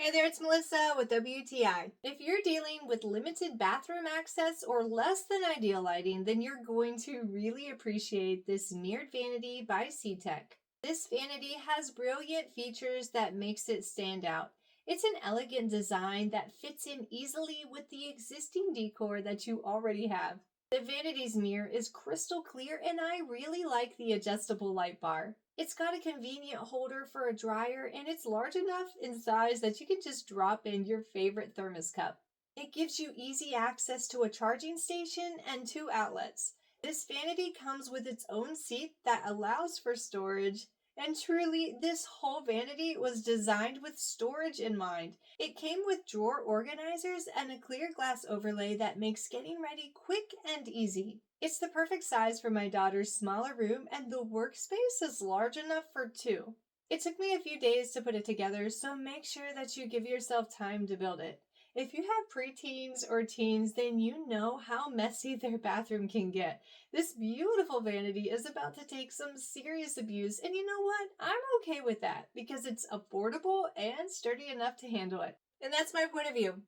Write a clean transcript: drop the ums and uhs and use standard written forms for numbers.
Hey there, it's Melissa with WTI. If you're dealing with limited bathroom access or less than ideal lighting, then you're going to really appreciate this mirrored vanity by Seetech. This vanity has brilliant features that makes it stand out. It's an elegant design that fits in easily with the existing decor that you already have. The vanity's mirror is crystal clear and I really like the adjustable light bar. It's got a convenient holder for a dryer and it's large enough in size that you can just drop in your favorite thermos cup. It gives you easy access to a charging station and two outlets. This vanity comes with its own seat that allows for storage. And truly, this whole vanity was designed with storage in mind. It came with drawer organizers and a clear glass overlay that makes getting ready quick and easy. It's the perfect size for my daughter's smaller room, and the workspace is large enough for two. It took me a few days to put it together, so make sure that you give yourself time to build it. If you have preteens or teens, then you know how messy their bathroom can get. This beautiful vanity is about to take some serious abuse, and you know what? I'm okay with that because it's affordable and sturdy enough to handle it. And that's my point of view.